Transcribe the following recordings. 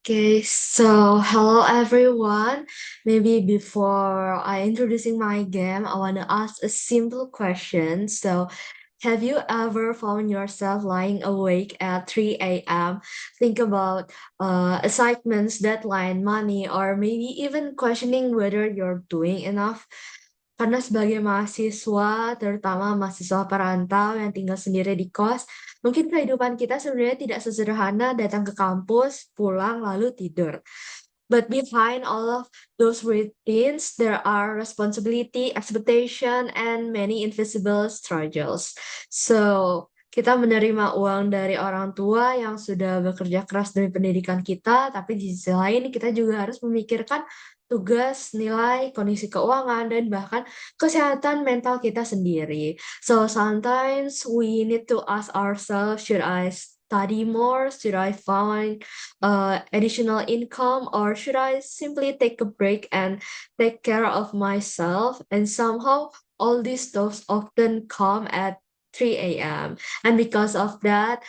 Okay, so hello everyone. Maybe before I introducing my game, I want to ask a simple question. So, have you ever found yourself lying awake at 3 a.m. Think about assignments, deadline, money, or maybe even questioning whether you're doing enough? Karena sebagai mahasiswa, terutama mahasiswa perantau yang tinggal sendiri di kos, mungkin kehidupan kita sebenarnya tidak sesederhana datang ke kampus, pulang, lalu tidur. But behind all of those routines, there are responsibility, expectation, and many invisible struggles. So, kita menerima uang dari orang tua yang sudah bekerja keras demi pendidikan kita, tapi di sisi lain kita juga harus memikirkan tugas, nilai, kondisi keuangan, dan bahkan kesehatan mental kita sendiri. So sometimes we need to ask ourselves, should I study more? Should I find additional income, or should I simply take a break and take care of myself? And somehow all these thoughts often come at 3 a.m. And because of that,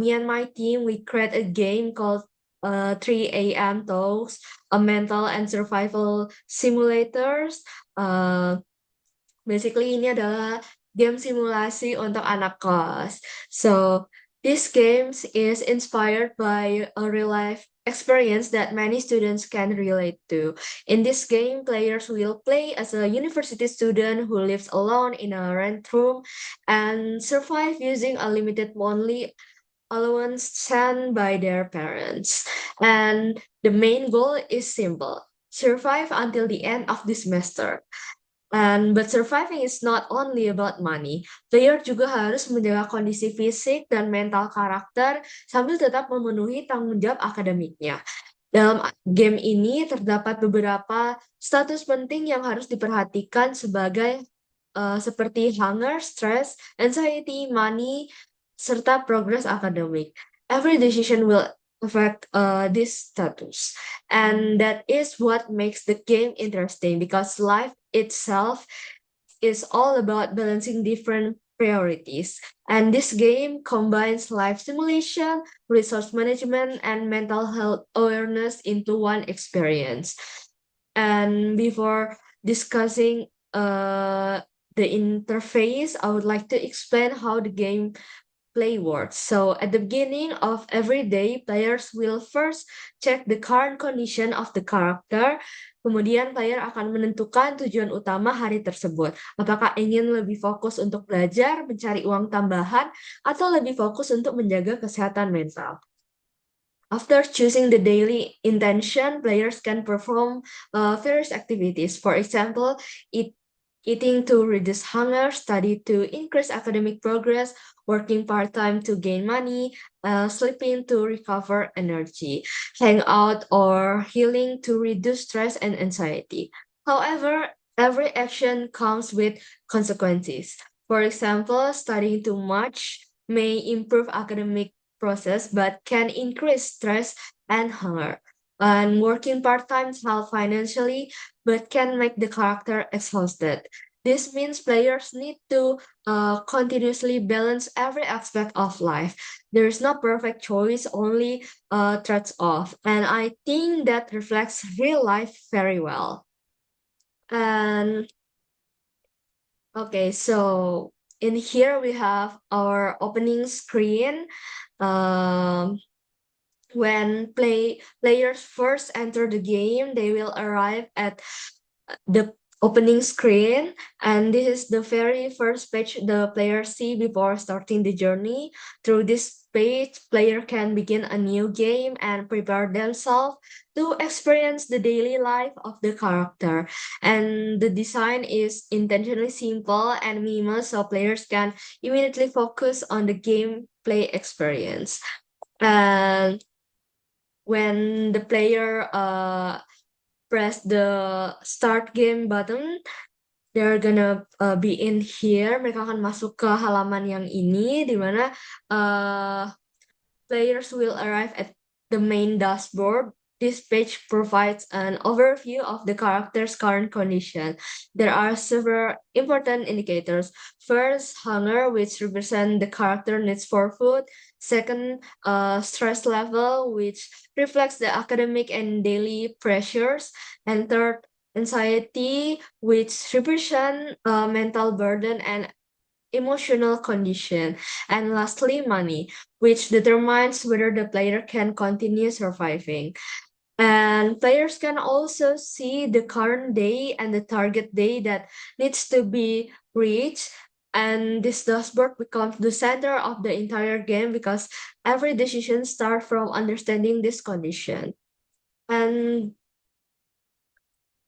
me and my team, we create a game called 3 a.m. Talks, a mental and survival simulators. Uh, Basically, ini adalah game simulasi untuk anak kos. So, this games is inspired by a real life experience that many students can relate to. In this game, players will play as a university student who lives alone in a rent room and survive using a limited monthly allowance sent by their parents. And the main goal is simple: survive until the end of the semester. But surviving is not only about money. Player juga harus menjaga kondisi fisik dan mental karakter sambil tetap memenuhi tanggung jawab akademiknya. Dalam game ini terdapat beberapa status penting yang harus diperhatikan seperti hunger, stress, anxiety, money, serta progress akademik. Every decision will affect this status. And that is what makes the game interesting because life itself is all about balancing different priorities. And this game combines life simulation, resource management, and mental health awareness into one experience. And before discussing the interface, I would like to explain how the game play works. So at the beginning of every day, players will first check the current condition of the character. Kemudian player akan menentukan tujuan utama hari tersebut. Apakah ingin lebih fokus untuk belajar, mencari uang tambahan, atau lebih fokus untuk menjaga kesehatan mental. After choosing the daily intention, players can perform various activities. For example, eating to reduce hunger, study to increase academic progress, working part-time to gain money, sleeping to recover energy, hang out or healing to reduce stress and anxiety. However, every action comes with consequences. For example, studying too much may improve academic process but can increase stress and hunger. And working part-time help financially but can make the character exhausted. This means players need to continuously balance every aspect of life. There is no perfect choice, only trades off. And I think that reflects real life very well. And okay, so in here we have our opening screen. Um, when players first enter the game, they will arrive at the opening screen, and this is the very first page the player see before starting the journey. Through this page, player can begin a new game and prepare themselves to experience the daily life of the character. And the design is intentionally simple and minimal so players can immediately focus on the gameplay experience. And when the player press the start game button, they're gonna be in here. Mereka akan masuk ke halaman yang ini, di mana players will arrive at the main dashboard. this page provides an overview of the character's current condition. There are several important indicators. First, hunger, which represents the character needs for food. Second, stress level, which reflects the academic and daily pressures. And third, anxiety, which represent mental burden and emotional condition. And lastly, money, which determines whether the player can continue surviving. And players can also see the current day and the target day that needs to be reached. And this dashboard becomes the center of the entire game because every decision starts from understanding this condition. And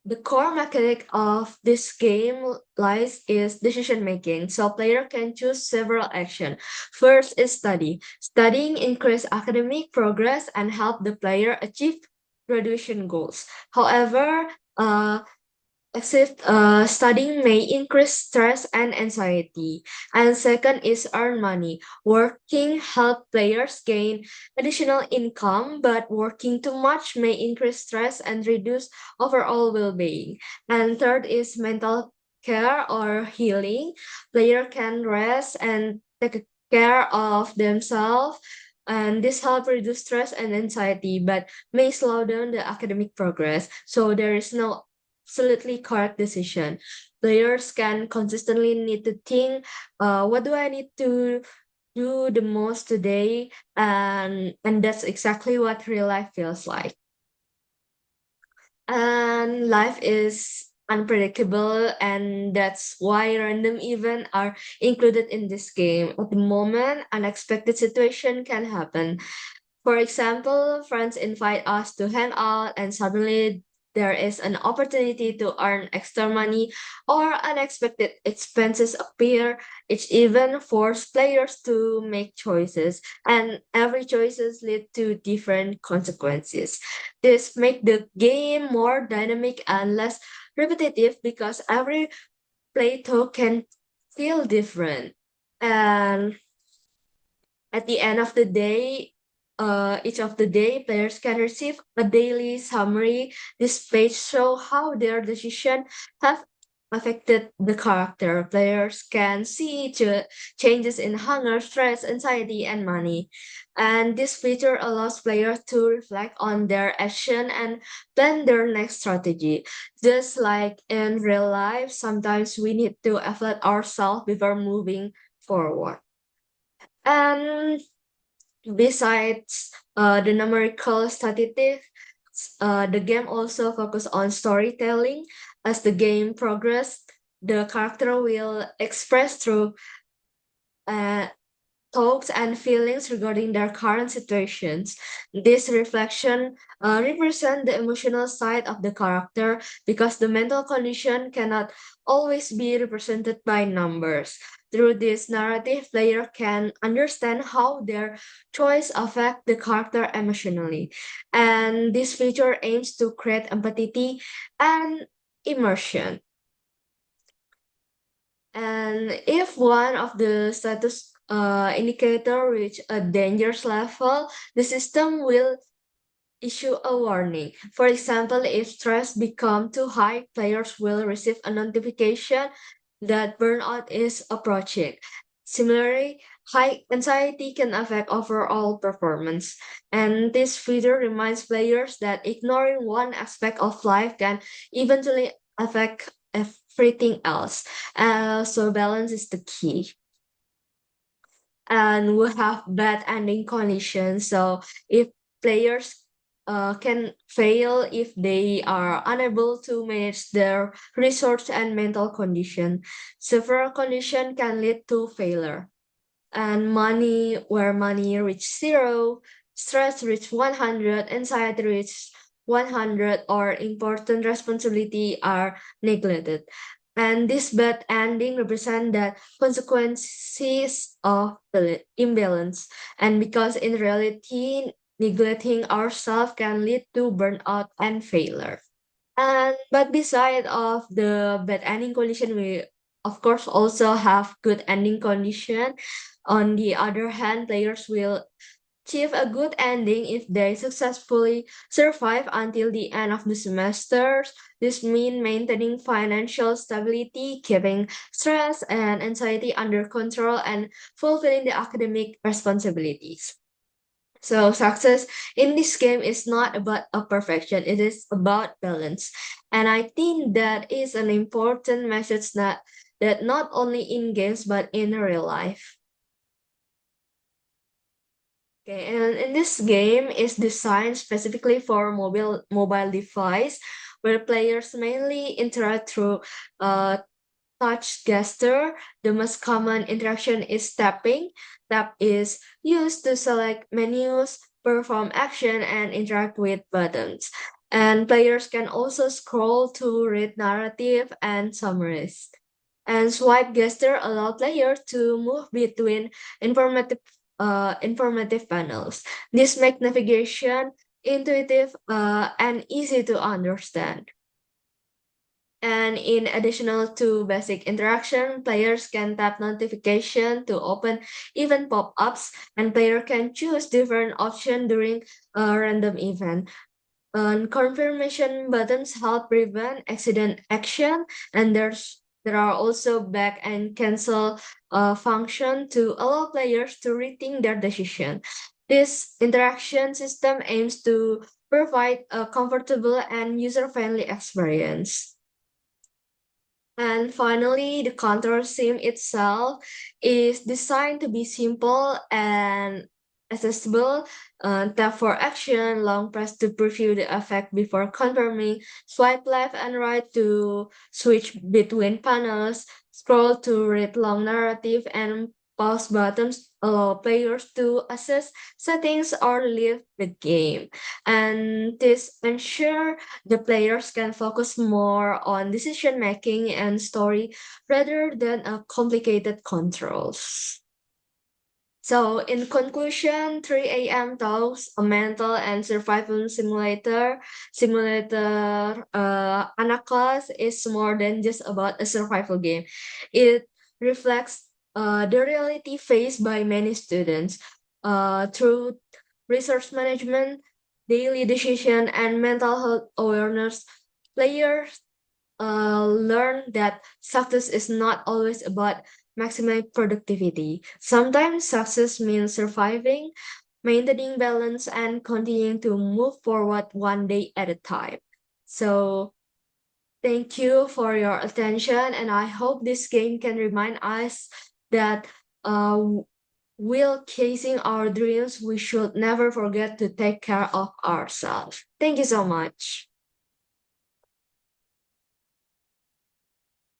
the core mechanic of this game lies is decision making. So player can choose several actions. First is study. Studying increase academic progress and help the player achieve graduation goals. However, uh, except studying may increase stress and anxiety. And second is earn money. Working help players gain additional income, but working too much may increase stress and reduce overall well-being. And third is mental care or healing. Player can rest and take care of themselves. And this help reduce stress and anxiety, but may slow down the academic progress. So there is no absolutely correct decision. Players can consistently need to think, what do I need to do the most today? And that's exactly what real life feels like. And life is unpredictable, and that's why random events are included in this game. At the moment, unexpected situation can happen. For example, friends invite us to hang out, and suddenly there is an opportunity to earn extra money or unexpected expenses appear. Each event forces players to make choices, and every choices lead to different consequences. This make the game more dynamic and less repetitive because every playthrough can feel different. And at the end of the day, each of the day, players can receive a daily summary. This page show how their decision have affected the character. Players can see changes in hunger, stress, anxiety, and money. And this feature allows players to reflect on their action and plan their next strategy. Just like in real life, sometimes we need to evaluate ourselves before moving forward. And besides the numerical statistics, the game also focus on storytelling. As the game progress, the character will express through uh, thoughts and feelings regarding their current situations. This reflection represent the emotional side of the character because the mental condition cannot always be represented by numbers. Through this narrative, player can understand how their choice affect the character emotionally. And this feature aims to create empathy and immersion. And if one of the status indicator reach a dangerous level, the system will issue a warning. For example, if stress become too high, players will receive a notification that burnout is approaching. Similarly, high anxiety can affect overall performance. And this feature reminds players that ignoring one aspect of life can eventually affect everything else. So balance is the key. And we have bad ending conditions. So if players can fail if they are unable to manage their resource and mental condition. Several condition can lead to failure. And money, where money reach zero, stress reach 100, anxiety reach 100, or important responsibility are neglected. And this bad ending represent the consequences of the imbalance. And because in reality, neglecting ourselves can lead to burnout and failure. And but beside of the bad ending condition, we of course also have good ending condition. On the other hand, players will achieve a good ending if they successfully survive until the end of the semester. This means maintaining financial stability, keeping stress and anxiety under control, and fulfilling the academic responsibilities. So success in this game is not about a perfection, it is about balance. And I think that is an important message that not only in games but in real life. Okay, and in this game is designed specifically for mobile device where players mainly interact through uh, touch gesture. The most common interaction is tapping. Tap is used to select menus, perform action, and interact with buttons. And players can also scroll to read narrative and summaries. And swipe gesture allow players to move between informative panels. This make navigation intuitive and easy to understand. And in additional to basic interaction, players can tap notification to open event pop-ups, and player can choose different options during a random event. And confirmation buttons help prevent accident action, and there are also back and cancel function to allow players to rethink their decision. This interaction system aims to provide a comfortable and user-friendly experience. And finally, the control sim itself is designed to be simple and accessible. Tap for action, long press to preview the effect before confirming, swipe left and right to switch between panels, scroll to read long narrative, and pause buttons allow players to access settings or leave the game. And this ensure the players can focus more on decision making and story rather than complicated controls. So, in conclusion, 3 a.m. Talks, a mental and survival simulator Anaclass is more than just about a survival game. It reflects the reality faced by many students through resource management, daily decision, and mental health awareness. Players learn that success is not always about maximizing productivity. Sometimes success means surviving, maintaining balance, and continuing to move forward one day at a time. So, thank you for your attention, and I hope this game can remind us that while chasing our dreams, we should never forget to take care of ourselves. Thank you so much.